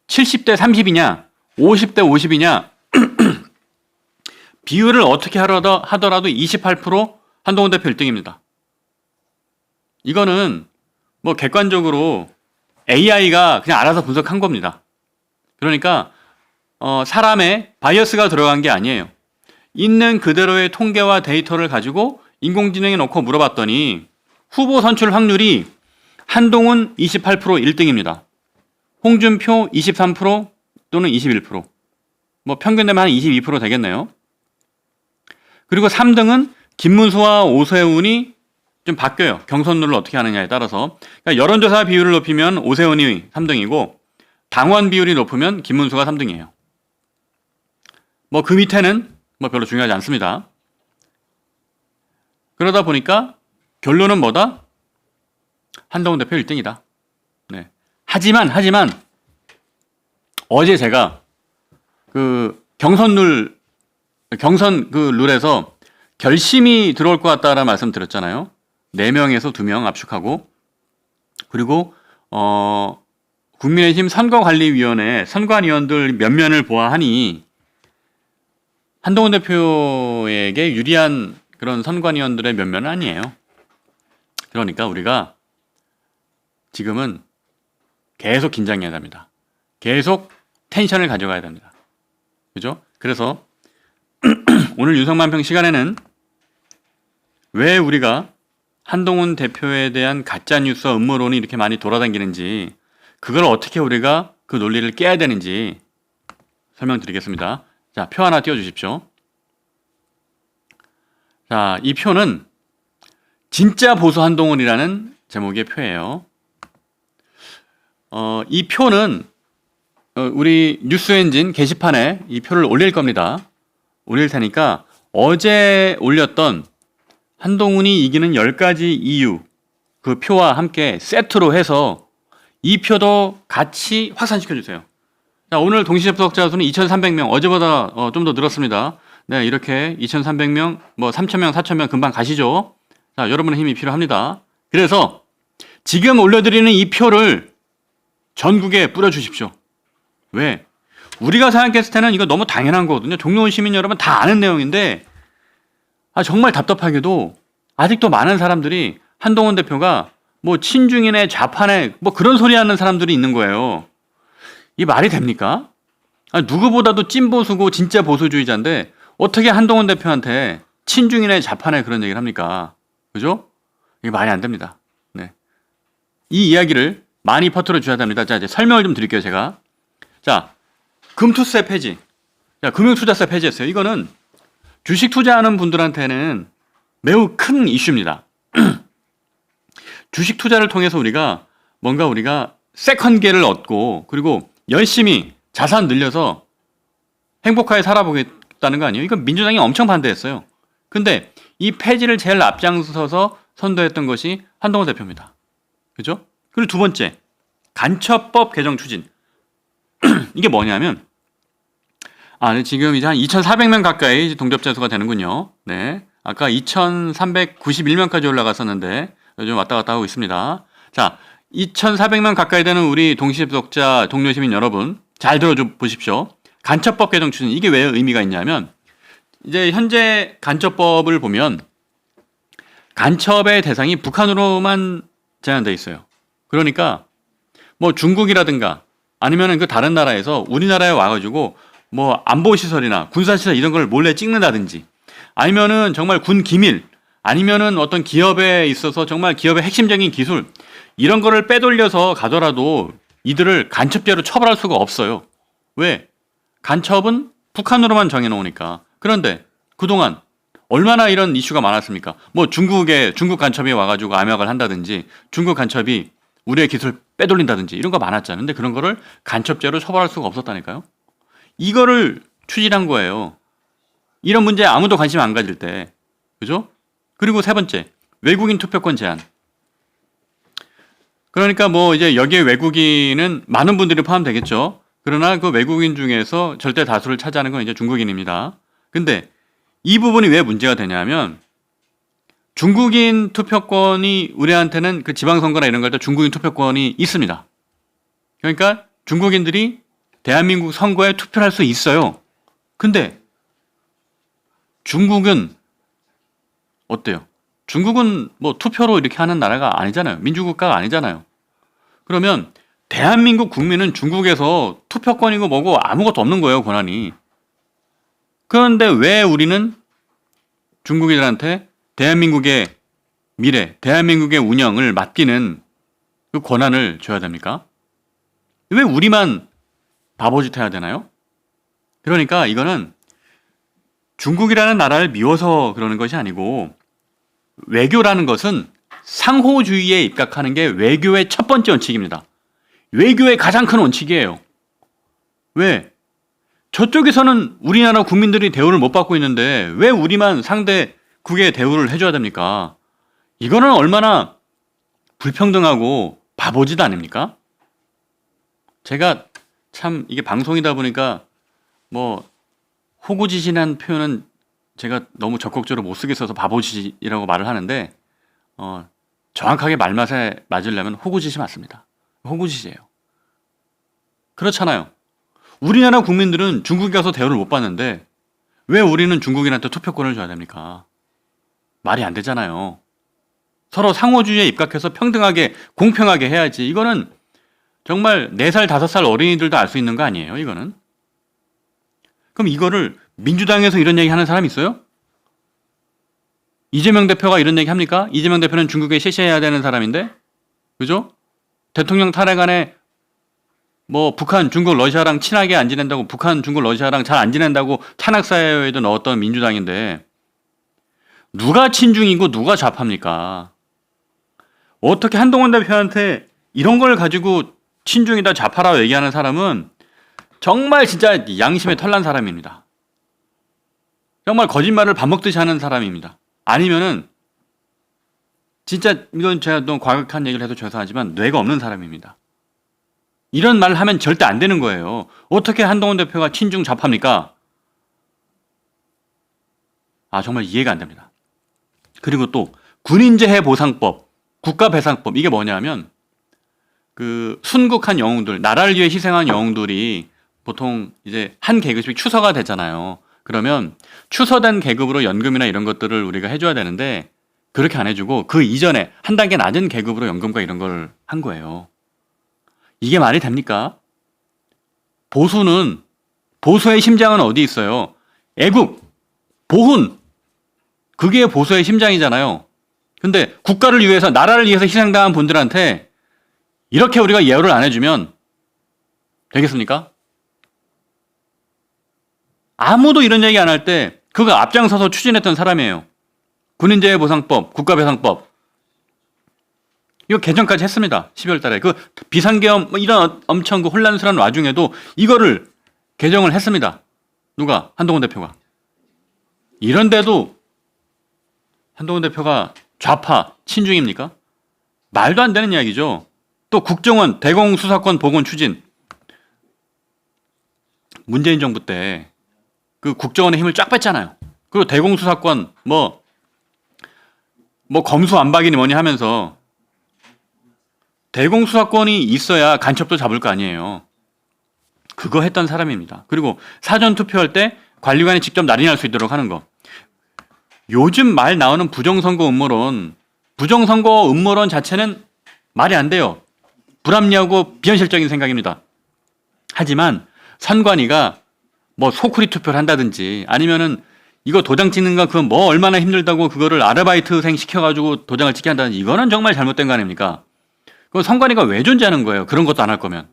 70대 30이냐 50대 50이냐 비율을 어떻게 하더라도 28% 한동훈 대표 1등입니다. 이거는 뭐 객관적으로 AI가 그냥 알아서 분석한 겁니다. 그러니까 사람의 바이어스가 들어간 게 아니에요. 있는 그대로의 통계와 데이터를 가지고 인공지능에 넣고 물어봤더니 후보 선출 확률이 한동훈 28% 1등입니다. 홍준표 23% 또는 21%. 뭐 평균 되면 한 22% 되겠네요. 그리고 3등은 김문수와 오세훈이 좀 바뀌어요. 경선룰을 어떻게 하느냐에 따라서. 그러니까 여론조사 비율을 높이면 오세훈이 3등이고 당원 비율이 높으면 김문수가 3등이에요. 뭐 그 밑에는 뭐 별로 중요하지 않습니다. 그러다 보니까 결론은 뭐다? 한동훈 대표 1등이다. 네. 하지만 어제 제가 그 경선 그 룰에서 결심이 들어올 것 같다라는 말씀 드렸잖아요. 4명에서 2명 압축하고 그리고 국민의힘 선거관리위원회 선관위원들 면면을 보아하니 한동훈 대표에게 유리한 그런 선관위원들의 면면은 아니에요. 그러니까 우리가 지금은 계속 긴장해야 됩니다. 계속 텐션을 가져가야 됩니다. 그죠? 그래서 오늘 윤석만평 시간에는 왜 우리가 한동훈 대표에 대한 가짜뉴스 음모론이 이렇게 많이 돌아다니는지 그걸 어떻게 우리가 그 논리를 깨야 되는지 설명드리겠습니다. 자, 표 하나 띄워주십시오. 자, 이 표는 진짜 보수 한동훈이라는 제목의 표예요. 이 표는 우리 뉴스엔진 게시판에 이 표를 올릴 겁니다. 올릴 테니까 어제 올렸던 한동훈이 이기는 10가지 이유 그 표와 함께 세트로 해서 이 표도 같이 확산시켜 주세요. 자, 오늘 동시 접속자 수는 2,300명, 어제보다 좀 더 늘었습니다. 네, 이렇게 2,300명, 뭐 3,000명, 4,000명 금방 가시죠. 자, 여러분의 힘이 필요합니다. 그래서 지금 올려드리는 이 표를 전국에 뿌려주십시오. 왜? 우리가 생각했을 때는 이거 너무 당연한 거거든요. 종로원 시민 여러분 다 아는 내용인데 정말 답답하게도 아직도 많은 사람들이 한동훈 대표가 뭐 친중이네 좌파네 뭐 그런 소리 하는 사람들이 있는 거예요. 이 말이 됩니까? 누구보다도 찐보수고 진짜 보수주의자인데 어떻게 한동훈 대표한테 친중이네 좌파네 그런 얘기를 합니까? 그죠? 이게 말이 안 됩니다. 네. 이 이야기를 많이 퍼뜨려 주셔야 됩니다. 자, 이제 설명을 좀 드릴게요, 제가. 자, 금투세 폐지. 자, 금융투자세 폐지했어요. 이거는 주식 투자하는 분들한테는 매우 큰 이슈입니다. 주식 투자를 통해서 우리가 세컨기회를 얻고 그리고 열심히 자산 늘려서 행복하게 살아보겠다는 거 아니에요? 이건 민주당이 엄청 반대했어요. 근데 이 폐지를 제일 앞장서서 선도했던 것이 한동훈 대표입니다. 그죠? 그리고 두 번째, 간첩법 개정 추진. 이게 뭐냐면, 지금 이제 한 2,400명 가까이 동접자 수가 되는군요. 네. 아까 2,391명까지 올라갔었는데, 요즘 왔다 갔다 하고 있습니다. 자, 2,400명 가까이 되는 우리 동시접속자 동료 시민 여러분, 잘 들어보십시오. 간첩법 개정 추진. 이게 왜 의미가 있냐면, 이제 현재 간첩법을 보면, 간첩의 대상이 북한으로만 제한되어 있어요. 그러니까 뭐 중국이라든가 아니면은 그 다른 나라에서 우리나라에 와가지고 뭐 안보시설이나 군사시설 이런 걸 몰래 찍는다든지 아니면은 정말 군 기밀 아니면은 어떤 기업에 있어서 정말 기업의 핵심적인 기술 이런 거를 빼돌려서 가더라도 이들을 간첩죄로 처벌할 수가 없어요. 왜? 간첩은 북한으로만 정해놓으니까. 그런데 그동안 얼마나 이런 이슈가 많았습니까? 뭐 중국 간첩이 와가지고 암약을 한다든지 중국 간첩이 우리의 기술 빼돌린다든지 이런 거 많았잖아요. 근데 그런 거를 간첩죄로 처벌할 수가 없었다니까요. 이거를 추진한 거예요. 이런 문제에 아무도 관심 안 가질 때. 그죠? 그리고 세 번째, 외국인 투표권 제한. 그러니까 뭐 이제 여기에 외국인은 많은 분들이 포함되겠죠. 그러나 그 외국인 중에서 절대 다수를 차지하는 건 이제 중국인입니다. 근데 이 부분이 왜 문제가 되냐면 중국인 투표권이 우리한테는 그 지방선거나 이런 걸 때 중국인 투표권이 있습니다. 그러니까 중국인들이 대한민국 선거에 투표를 할 수 있어요. 근데 중국은 어때요? 중국은 뭐 투표로 이렇게 하는 나라가 아니잖아요. 민주국가가 아니잖아요. 그러면 대한민국 국민은 중국에서 투표권이고 뭐고 아무것도 없는 거예요, 권한이. 그런데 왜 우리는 중국인들한테 대한민국의 미래, 대한민국의 운영을 맡기는 그 권한을 줘야 됩니까? 왜 우리만 바보짓 해야 되나요? 그러니까 이거는 중국이라는 나라를 미워서 그러는 것이 아니고 외교라는 것은 상호주의에 입각하는 게 외교의 첫 번째 원칙입니다. 외교의 가장 큰 원칙이에요. 왜? 저쪽에서는 우리나라 국민들이 대우를 못 받고 있는데 왜 우리만 상대국에 대우를 해줘야 됩니까? 이거는 얼마나 불평등하고 바보짓 아닙니까? 제가 참 이게 방송이다 보니까 뭐 호구짓이라는 표현은 제가 너무 적극적으로 못 쓰겠어서 바보짓이라고 말을 하는데 정확하게 말맛에 맞으려면 호구짓이 맞습니다. 호구짓이에요. 그렇잖아요. 우리나라 국민들은 중국에 가서 대우를 못 받는데 왜 우리는 중국인한테 투표권을 줘야 됩니까? 말이 안 되잖아요. 서로 상호주의에 입각해서 평등하게 공평하게 해야지. 이거는 정말 4살 5살 어린이들도 알 수 있는 거 아니에요, 이거는? 그럼 이거를 민주당에서 이런 얘기 하는 사람 있어요? 이재명 대표가 이런 얘기 합니까? 이재명 대표는 중국에 셰셰해야 되는 사람인데? 그죠? 대통령 탄핵안에 뭐 북한, 중국, 러시아랑 친하게 안 지낸다고 북한, 중국, 러시아랑 잘 안 지낸다고 탄핵사회에도 넣었던 민주당인데 누가 친중이고 누가 좌파입니까? 어떻게 한동훈 대표한테 이런 걸 가지고 친중이다 좌파라고 얘기하는 사람은 정말 진짜 양심에 털난 사람입니다. 정말 거짓말을 밥 먹듯이 하는 사람입니다. 아니면은 진짜 이건 제가 너무 과격한 얘기를 해도 죄송하지만 뇌가 없는 사람입니다. 이런 말을 하면 절대 안 되는 거예요. 어떻게 한동훈 대표가 친중 좌파입니까? 정말 이해가 안 됩니다. 그리고 또 군인재해 보상법, 국가배상법 이게 뭐냐면 그 순국한 영웅들, 나라를 위해 희생한 영웅들이 보통 이제 한 계급이 추서가 되잖아요. 그러면 추서된 계급으로 연금이나 이런 것들을 우리가 해줘야 되는데 그렇게 안 해주고 그 이전에 한 단계 낮은 계급으로 연금과 이런 걸 한 거예요. 이게 말이 됩니까? 보수의 심장은 어디 있어요? 애국, 보훈. 그게 보수의 심장이잖아요. 근데 국가를 위해서, 나라를 위해서 희생당한 분들한테 이렇게 우리가 예우를 안 해주면 되겠습니까? 아무도 이런 얘기 안 할 때 그거 앞장서서 추진했던 사람이에요. 군인재해보상법, 국가배상법. 이거 개정까지 했습니다. 12월 달에. 그 비상계엄 이런 엄청 그 혼란스러운 와중에도 이거를 개정을 했습니다. 누가? 한동훈 대표가. 이런데도 한동훈 대표가 좌파, 친중입니까? 말도 안 되는 이야기죠. 또 국정원 대공수사권 복원 추진. 문재인 정부 때 그 국정원의 힘을 쫙 뺐잖아요. 그리고 대공수사권 뭐 검수완박이니 뭐니 하면서 대공수사권이 있어야 간첩도 잡을 거 아니에요. 그거 했던 사람입니다. 그리고 사전투표할 때 관리관이 직접 날인할 수 있도록 하는 거. 요즘 말 나오는 부정선거 음모론 자체는 말이 안 돼요. 불합리하고 비현실적인 생각입니다. 하지만 선관위가 뭐 소쿠리 투표를 한다든지 아니면은 이거 도장 찍는 거 그건 뭐 얼마나 힘들다고 그거를 아르바이트생 시켜가지고 도장을 찍게 한다든지 이거는 정말 잘못된 거 아닙니까? 그건 선관위가 왜 존재하는 거예요? 그런 것도 안 할 거면.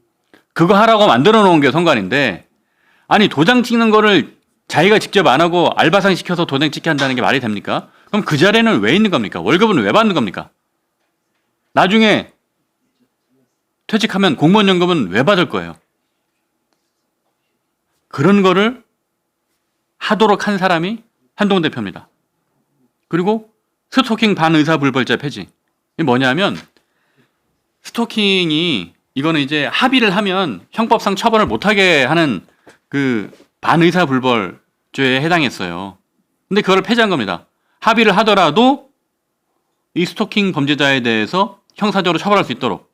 그거 하라고 만들어 놓은 게 선관위인데 아니 도장 찍는 거를 자기가 직접 안 하고 알바생 시켜서 도장 찍게 한다는 게 말이 됩니까? 그럼 그 자리에는 왜 있는 겁니까? 월급은 왜 받는 겁니까? 나중에 퇴직하면 공무원연금은 왜 받을 거예요? 그런 거를 하도록 한 사람이 한동훈 대표입니다. 그리고 스토킹 반의사불벌죄 폐지. 이게 뭐냐면 스토킹이 이거는 이제 합의를 하면 형법상 처벌을 못하게 하는 그 반의사불벌죄에 해당했어요. 근데 그걸 폐지한 겁니다. 합의를 하더라도 이 스토킹 범죄자에 대해서 형사적으로 처벌할 수 있도록.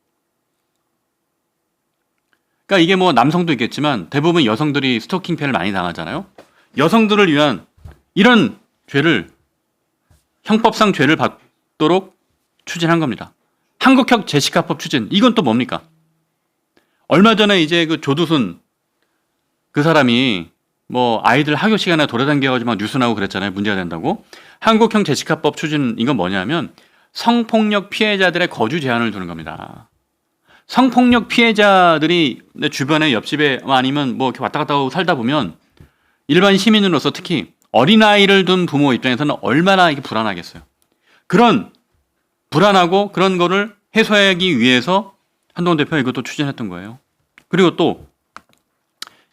그러니까 이게 뭐 남성도 있겠지만 대부분 여성들이 스토킹 피해를 많이 당하잖아요. 여성들을 위한 이런 죄를 형법상 죄를 받도록 추진한 겁니다. 한국형 제시카법 추진. 이건 또 뭡니까? 얼마 전에 이제 그 조두순 그 사람이 뭐 아이들 학교 시간에 돌아다녀가지고 막 뉴스 나오고 그랬잖아요. 문제가 된다고. 한국형 제시카법 추진 이건 뭐냐면 성폭력 피해자들의 거주 제한을 두는 겁니다. 성폭력 피해자들이 내 주변에 옆집에 아니면 뭐 이렇게 왔다 갔다 하고 살다 보면 일반 시민으로서 특히 어린아이를 둔 부모 입장에서는 얼마나 이게 불안하겠어요. 그런 불안하고 그런 거를 해소하기 위해서 한동훈 대표가 이것도 추진했던 거예요. 그리고 또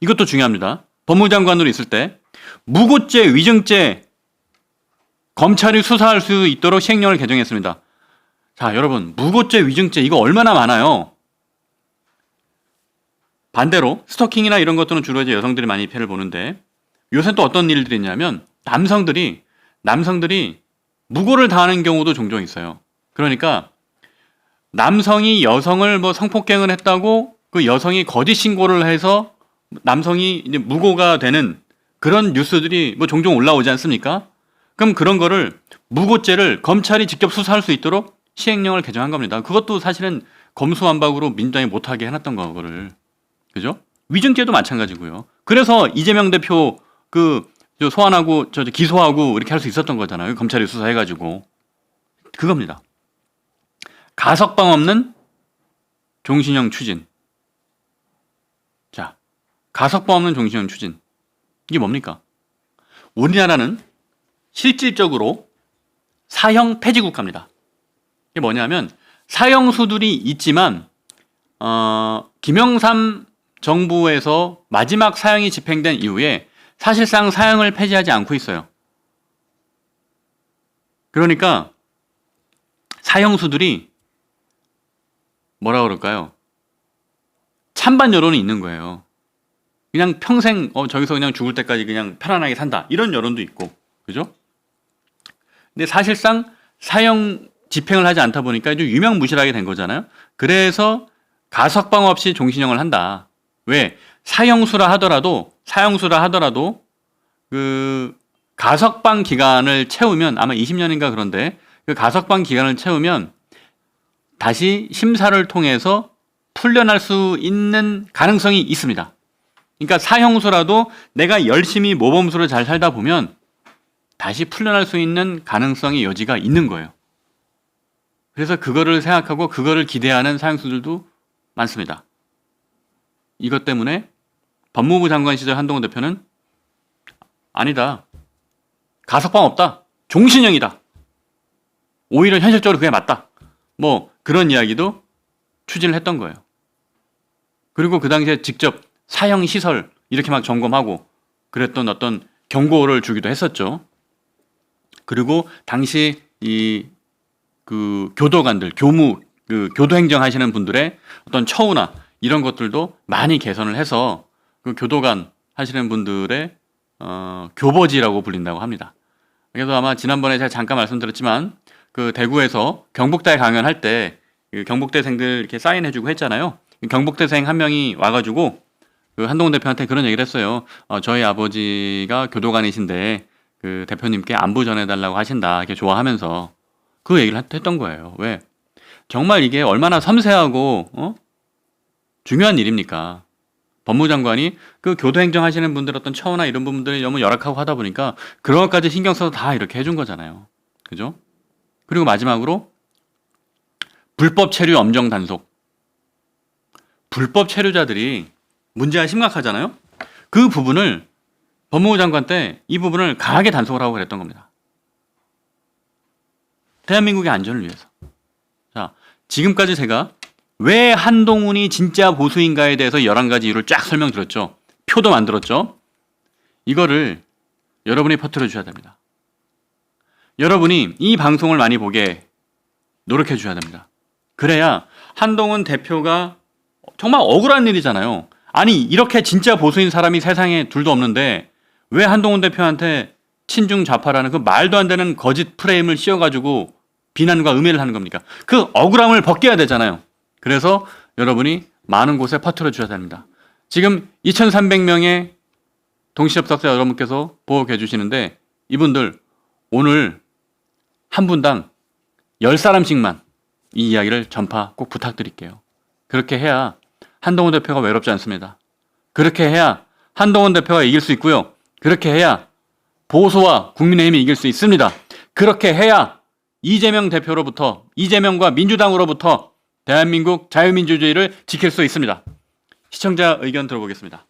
이것도 중요합니다. 법무장관으로 있을 때 무고죄, 위증죄 검찰이 수사할 수 있도록 시행령을 개정했습니다. 자, 여러분 무고죄, 위증죄 이거 얼마나 많아요. 반대로 스토킹이나 이런 것들은 주로 이제 여성들이 많이 피해를 보는데 요새 또 어떤 일들이 있냐면 남성들이 무고를 당하는 경우도 종종 있어요. 그러니까 남성이 여성을 뭐 성폭행을 했다고 그 여성이 거짓 신고를 해서 남성이 이제 무고가 되는 그런 뉴스들이 뭐 종종 올라오지 않습니까? 그럼 그런 거를 무고죄를 검찰이 직접 수사할 수 있도록 시행령을 개정한 겁니다. 그것도 사실은 검수완박으로 민주당이 못하게 해놨던 거를. 그죠? 위증죄도 마찬가지고요. 그래서 이재명 대표 소환하고 기소하고 이렇게 할 수 있었던 거잖아요. 검찰이 수사해가지고. 그겁니다. 가석방 없는 종신형 추진. 자, 가석방 없는 종신형 추진. 이게 뭡니까? 우리나라는 실질적으로 사형 폐지 국가입니다. 이게 뭐냐면 사형수들이 있지만 김영삼 정부에서 마지막 사형이 집행된 이후에 사실상 사형을 폐지하지 않고 있어요. 그러니까 사형수들이 뭐라 그럴까요? 찬반 여론이 있는 거예요. 그냥 평생 저기서 그냥 죽을 때까지 그냥 편안하게 산다. 이런 여론도 있고. 그죠? 근데 사실상 사형 집행을 하지 않다 보니까 좀 유명무실하게 된 거잖아요. 그래서 가석방 없이 종신형을 한다. 왜? 사형수라 하더라도 그 가석방 기간을 채우면 아마 20년인가 그런데 그 가석방 기간을 채우면 다시 심사를 통해서 풀려날 수 있는 가능성이 있습니다. 그러니까 사형수라도 내가 열심히 모범수로 잘 살다 보면 다시 풀려날 수 있는 가능성의 여지가 있는 거예요. 그래서 그거를 생각하고 그거를 기대하는 사형수들도 많습니다. 이것 때문에 법무부 장관 시절 한동훈 대표는 아니다. 가석방 없다. 종신형이다. 오히려 현실적으로 그게 맞다. 뭐 그런 이야기도 추진을 했던 거예요. 그리고 그 당시에 직접 사형 시설 이렇게 막 점검하고 그랬던 어떤 경고를 주기도 했었죠. 그리고 당시 그 교도관들, 교도행정 하시는 분들의 어떤 처우나 이런 것들도 많이 개선을 해서 그 교도관 하시는 분들의 교보지라고 불린다고 합니다. 그래서 아마 지난번에 제가 잠깐 말씀드렸지만 그 대구에서 경북대 강연할 때 그 경북대생들 이렇게 사인해주고 했잖아요. 경북대생 한 명이 와가지고 그 한동훈 대표한테 그런 얘기를 했어요. 저희 아버지가 교도관이신데 그 대표님께 안부 전해달라고 하신다. 이렇게 좋아하면서 그 얘기를 했던 거예요. 왜? 정말 이게 얼마나 섬세하고 중요한 일입니까? 법무장관이 그 교도행정 하시는 분들 어떤 처우나 이런 부분들이 너무 열악하고 하다 보니까 그런 것까지 신경 써서 다 이렇게 해준 거잖아요. 그죠? 그리고 마지막으로 불법 체류 엄정 단속. 불법 체류자들이 문제가 심각하잖아요. 그 부분을 법무부 장관 때 이 부분을 강하게 단속을 하고 그랬던 겁니다. 대한민국의 안전을 위해서. 자, 지금까지 제가 왜 한동훈이 진짜 보수인가에 대해서 11가지 이유를 쫙 설명드렸죠. 표도 만들었죠. 이거를 여러분이 퍼뜨려 주셔야 됩니다. 여러분이 이 방송을 많이 보게 노력해 주셔야 됩니다. 그래야 한동훈 대표가 정말 억울한 일이잖아요. 아니 이렇게 진짜 보수인 사람이 세상에 둘도 없는데 왜 한동훈 대표한테 친중 좌파라는 그 말도 안 되는 거짓 프레임을 씌워가지고 비난과 음해를 하는 겁니까? 그 억울함을 벗겨야 되잖아요. 그래서 여러분이 많은 곳에 퍼뜨려 주셔야 됩니다. 지금 2,300명의 동시접속자 여러분께서 보고 계주시는데 이분들 오늘 한 분당 10사람씩만 이 이야기를 전파 꼭 부탁드릴게요. 그렇게 해야 한동훈 대표가 외롭지 않습니다. 그렇게 해야 한동훈 대표가 이길 수 있고요. 그렇게 해야 보수와 국민의힘이 이길 수 있습니다. 그렇게 해야 이재명 대표로부터 이재명과 민주당으로부터 대한민국 자유민주주의를 지킬 수 있습니다. 시청자 의견 들어보겠습니다.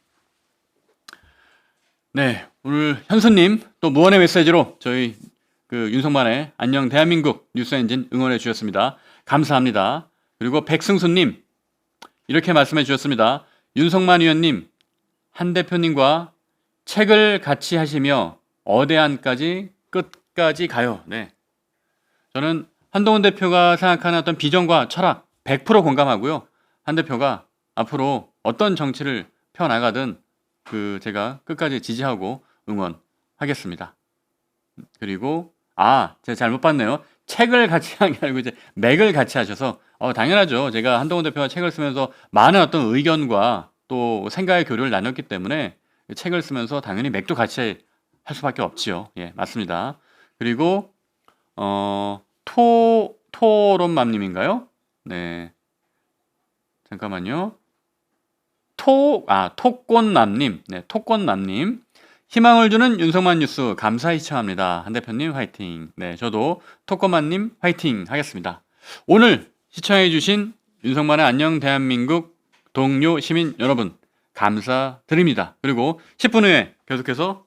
네, 오늘 현수님 또 무언의 메시지로 저희 그 윤석만의 안녕 대한민국 뉴스엔진 응원해 주셨습니다. 감사합니다. 그리고 백승수님 이렇게 말씀해 주셨습니다. 윤석만 의원님, 한 대표님과 책을 같이 하시며 어대안까지 끝까지 가요. 네, 저는 한동훈 대표가 생각하는 어떤 비전과 철학 100% 공감하고요. 한 대표가 앞으로 어떤 정치를 펴나가든 그 제가 끝까지 지지하고 응원하겠습니다. 그리고 제가 잘못 봤네요. 책을 같이 한 게 아니고 이제 맥을 같이 하셔서 당연하죠. 제가 한동훈 대표가 책을 쓰면서 많은 어떤 의견과 또 생각의 교류를 나눴기 때문에 책을 쓰면서 당연히 맥도 같이 할 수밖에 없지요. 예, 맞습니다. 그리고 토론맘님인가요? 네, 잠깐만요. 토꽃남님, 네, 토꽃남님. 희망을 주는 윤석만 뉴스 감사히 시청합니다. 한 대표님 화이팅. 네, 저도 토꽃맘님 화이팅 하겠습니다. 오늘 시청해주신 윤석만의 안녕 대한민국 동료 시민 여러분 감사드립니다. 그리고 10분 후에 계속해서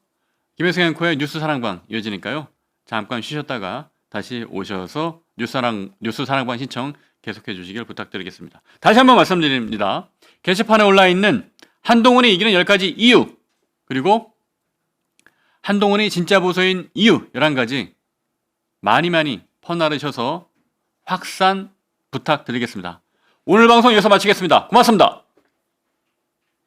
김혜승 앵커의 뉴스 사랑방 이어지니까요. 잠깐 쉬셨다가 다시 오셔서 뉴스 사랑방 신청 계속해 주시길 부탁드리겠습니다. 다시 한번 말씀드립니다. 게시판에 올라있는 한동훈이 이기는 10가지 이유 그리고 한동훈이 진짜 보수인 이유 11가지 많이 퍼나르셔서 확산 부탁드리겠습니다. 오늘 방송 여기서 마치겠습니다. 고맙습니다.